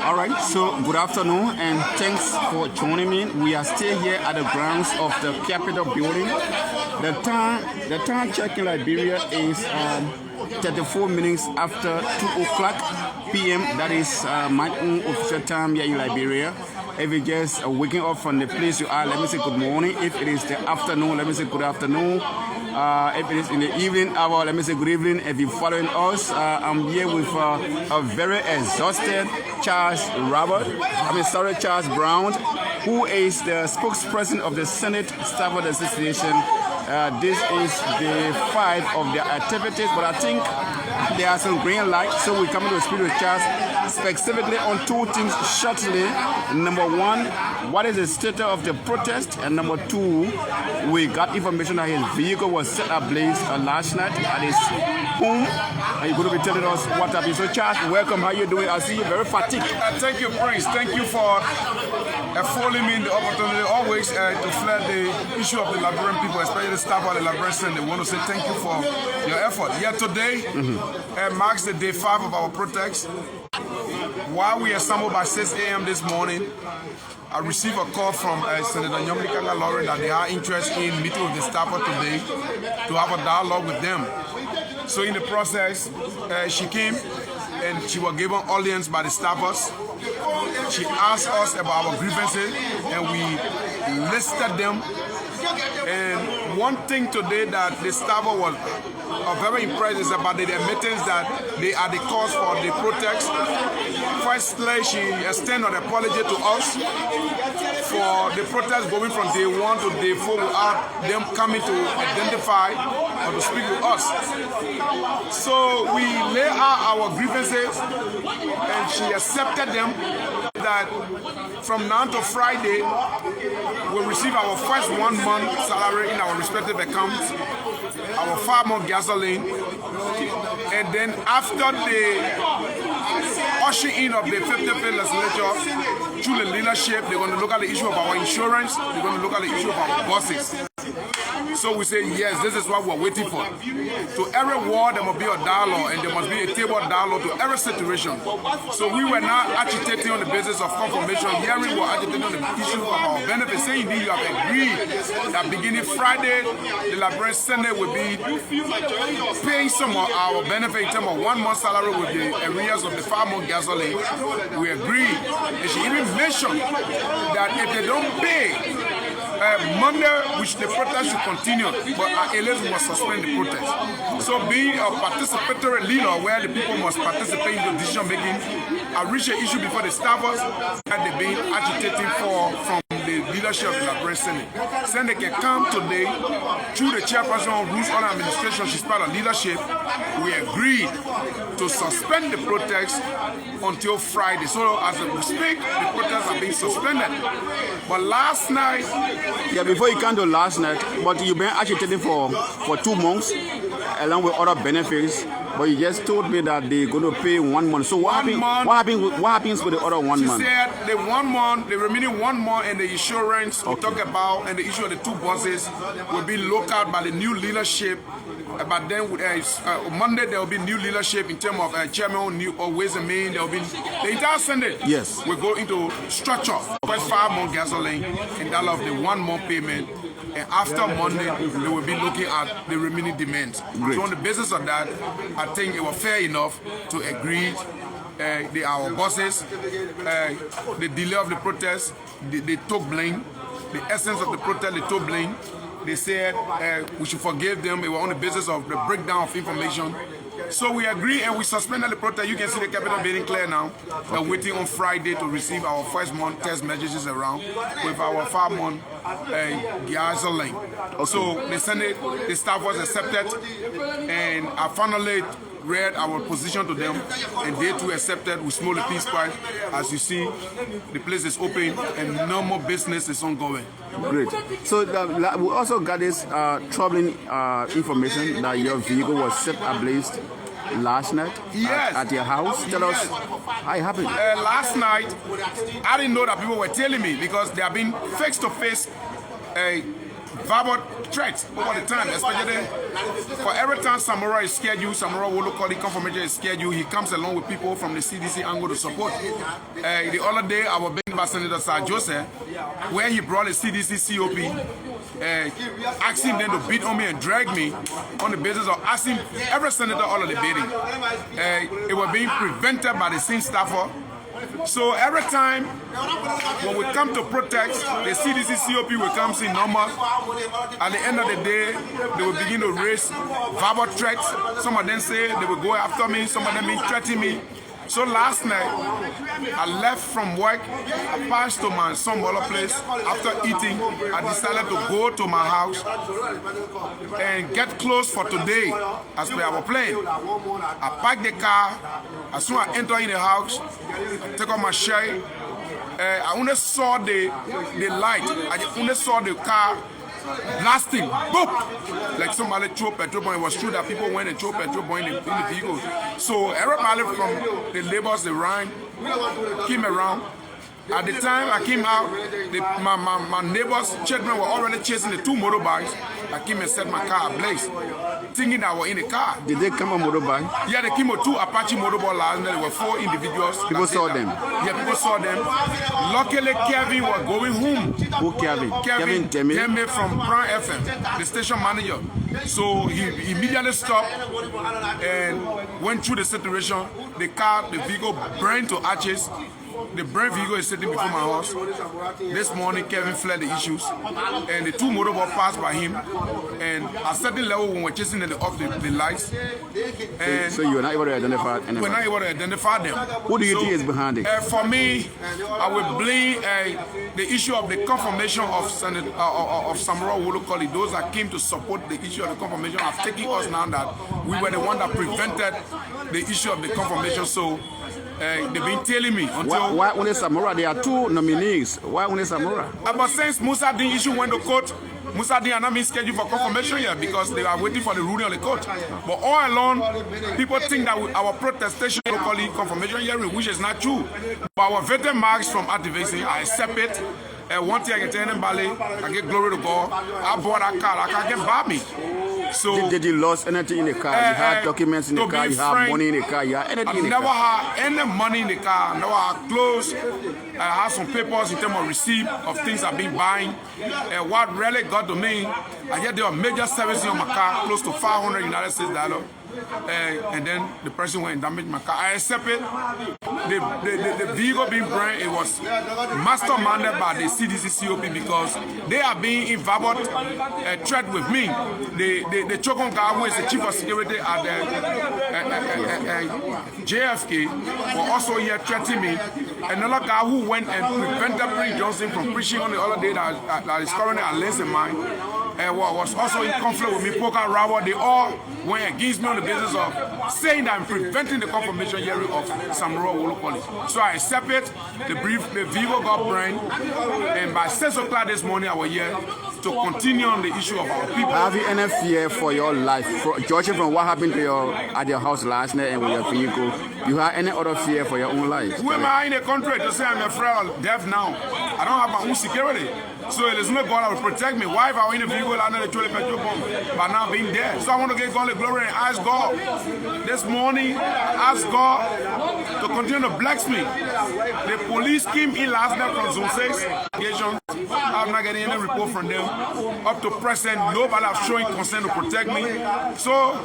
All right, so good afternoon and thanks for joining me. We are still here at the grounds of the Capitol building. The time check in Liberia is 34 minutes after 2 o'clock p.m. That is my own official time here in Liberia. If you're just waking up from the place you are, let me say good morning. If it is the afternoon, let me say good afternoon. If it is in the evening hour, let me say good evening. If you're following us, I'm here with a very exhausted Charles Browne, who is the spokesperson of the Senate Stafford Association. This is the 5 of their activities, but I think there are some green lights, so we come to speak with Charles specifically on 2 things shortly. Number 1, what is the status of the protest? And number 2, we got information that his vehicle was set ablaze last night at his home. And you're going to be telling us what happened. So Charles, welcome. How you doing? I see you very fatigued. Thank you, Prince. Thank you for affording me the opportunity always to flag the issue of the Liberian people, especially the staff of the Liberian Senate. They want to say thank you for your effort. Yeah, today marks the day 5 of our protest. While we assembled by 6 a.m. this morning, I received a call from Senator Nyomlikanga Lauren that they are interested in meeting with the staffer today to have a dialogue with them. So in the process, she came and she was given audience by the staffers. She asked us about our grievances and we listed them. And one thing today that the staffer was very impressed is about the admittance that they are the cause for the protest. Firstly, she extended an apology to us for the protest going from day 1 to day 4 without them coming to identify or to speak with us. So we lay out our grievances and she accepted them. That from now to Friday, we'll receive our first 1 month salary in our respective accounts, our 5-month gasoline, and then after the ushering in of the 55th legislature through the leadership, they're going to look at the issue of our insurance, they're going to look at the issue of our buses. So we say, yes, this is what we're waiting for. To every war, there must be a dialogue, and there must be a table dialogue to every situation. So we were not agitating on the basis of confirmation. Here we were agitating on the issue of our benefits. Saying indeed, you have agreed that beginning Friday, the Liberian Senate will be paying some of our benefit in terms of 1 month salary with the arrears of the 5-month gasoline. We agreed. And she even mentioned that if they don't pay, Monday, which the protest should continue, but at least we must suspend the protest. So being a participatory leader where the people must participate in the decision making, I reached an issue before the staffers that they've been agitating from the leadership of the Liberian Senate. Saying they can come today through the chairperson of Rules on Administration, she's part of leadership. We agreed to suspend the protest until Friday. So as we speak, the protests are being suspended. But last night, yeah, before you come to last night, but you've been agitating for 2 months along with other benefits, but you just told me that they're going to pay 1 month. So what happens with the other 1 month? She said the 1 month, the remaining 1 month and the insurance we talk about and the issue of the 2 buses will be looked at by the new leadership. But then Monday there will be new leadership in terms of chairman, new Ways and Means. There will be the entire Senate. Yes, we go into structure. First 5-month gasoline and that of the 1 month payment. And after Monday, they will be looking at the remaining demands. Great. So on the basis of that, I think it was fair enough to agree our bosses, the delay of the protest, they took blame. The essence of the protest, they took blame. They said we should forgive them. It was on the basis of the breakdown of information. So we agree and we suspended the protest. You can see the Capitol building clear now. We're waiting on Friday to receive our first month test messages around with our 5-month gasoline. Okay. So the Senate, the staff was accepted, and I finally read our position to them, and they too accepted with small peace price. As you see, the place is open and no more business is ongoing. Great. So we also got this troubling information that your vehicle was set ablaze last night. Yes. At your house. Tell us how it happened. Last night, I didn't know that people were telling me because they have been face-to-face verbal threats over the time, especially for every time Samurai is scared you, Samurai Wolo Koli confirmation is scared you, he comes along with people from the CDC angle to support. The other day, I was being by Senator Sir Joseph, where he brought a CDC COP, asking them to beat on me and drag me on the basis of asking every senator all of the bidding. It was being prevented by the same staffer. So every time when we come to protest, the CDC COP will come in numbers. At the end of the day, they will begin to raise verbal threats. Some of them say they will go after me, some of them mean threatening me. So last night, I left from work, I passed to my some other place. After eating, I decided to go to my house and get clothes for today as per our plan. I parked the car. As soon as I enter in the house, I take off my shirt. I only saw the light. I only saw the car blasting, boom! Like somebody threw petrol bomb. It was true that people went and threw petrol bomb in the vehicle. So everybody from the neighbors, the Rhine, came around. At the time I came out, my neighbors' children were already chasing the two motorbikes. I came and set my car ablaze, thinking that I was in the car. Did they come on motorbike? Yeah, they came with two Apache motorbikes last night. There were 4 individuals. People saw them? Yeah, people saw them. Luckily, Kevin was going home. Who Kevin? Kevin Demme from Browne FM, the station manager. So he immediately stopped and went through the situation. The vehicle burned to ashes. The burnt vehicle is sitting before my house. This morning, Kevin fled the issues, and the two motorbikes passed by him. And at a certain level, when we're chasing off the lights, and so you're not able to identify anyone? We're not able to identify them. Who do you think is behind it? For me, I would blame the issue of the confirmation of Samurai Wolo Koli. Those that came to support the issue of the confirmation have taken us now that we were the one that prevented the issue of the confirmation. So they've been telling me until why only Samurai? There are 2 nominees. Why only Samurai? But since Musa Din issue went to court, Musa Din are not being scheduled for confirmation yet because they are waiting for the ruling of the court. But all along, people think that our protestation locally confirmation hearing, which is not true. But our veteran marks from activation, I accept it. One thing I can tell anybody, I get glory to God. I bought that car, I can't get by me. So did you lose anything in the car? You had documents in the car, you had money in the car, you had anything in the car? I never had any money in the car, I never had clothes. I had some papers in terms of receipt of things I've been buying. What really got to me, I get there were major services on my car, close to $500 United States dollars. And then the person went and damaged my car. I accept it. The vehicle being burned, it was masterminded by the CDC COP because they are being in verbal threat with me. The Chokon guy who is the chief of security at JFK was also here threatening me. Another guy who went and prevented Prince Johnson from preaching on the other day that is currently at least in mine. Was also in conflict with me, Poker Rawa. They all went against me on the basis of saying that I'm preventing the confirmation hearing of Samurai Wolo Koli. So I accept it. The vehicle got burned, and by 6 o'clock this morning, I was here to continue on the issue of our people. Have you any fear for your life? Judging from what happened to at your house last night and with your vehicle, you have any other fear for your own life? Who am I in the country to say I'm afraid of death now? I don't have my own security. So it is not God that will protect me. Why if I were in a vehicle and I truly petrol bomb by now being dead? So I want to get God the glory and ask God. This morning, ask God to continue to bless me. The police came in last night from Zone 6. I'm not getting any report from them. Up to present, nobody has shown concern to protect me. So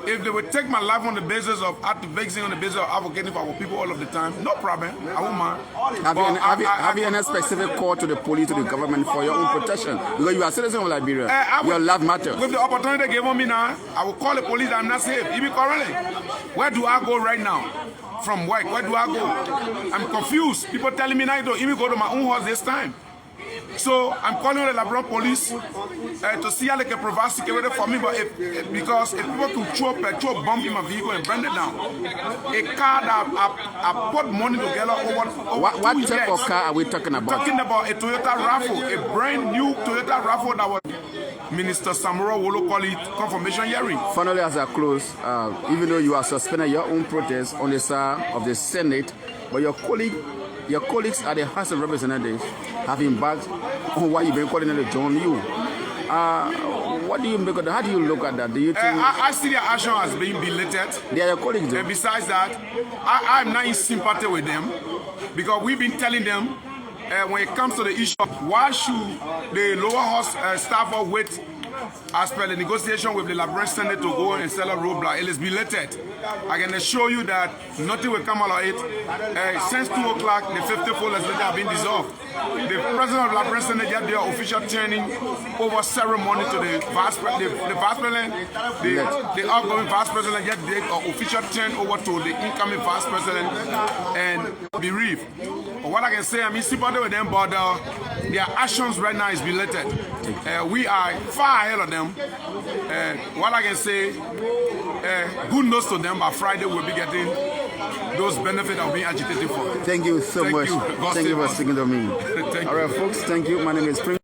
if they would take my life on the basis of activating, on the basis of advocating for our people all of the time, no problem. I won't mind. Have you any specific call to the police, to the government for your own protection? Because you are a citizen of Liberia. Your life matters. With the opportunity they gave on me now, I will call the police. I'm not safe. Even currently, where do I go right now? From work, where do I go? I'm confused. People telling me now I don't even go to my own house this time. So I'm calling the Browne police to see how they can provide security for me. But because if people could throw petrol bomb in my vehicle and burn it down, a car that I put money together over what type of car are we talking about? Talking about a Toyota RAV4, a brand new Toyota RAV4 that was Minister Samurai Wolo Koli confirmation hearing. Finally, as I close, even though you are suspending your own protest on the side of the Senate, but your colleagues at the House of Representatives have embarked on what you've been calling them to join you. What do you make of that? How do you look at that? Do you think I see their action as being belated. they are your colleagues? Though? And besides that, I'm not in sympathy with them because we've been telling them when it comes to the issue of why should the lower house staff wait as per the negotiation with the Liberian Senate to go and sell a roadblock. It is belated. I can assure you that nothing will come out of it. Since 2 o'clock, the 54 legislature have been dissolved. The president of the Liberian Senate had their official turning over ceremony to the vice president, the outgoing vice president had their official turn over to the incoming vice president and bereaved. But what I can say, I'm in sympathy with them, but their actions right now is belated. We are far ahead of them. What I can say, good news to them. By Friday, we'll be getting those benefits of being agitated for. Thank you so much. Thank you for speaking to me. Thank All right, folks. Thank you. My name is Spring.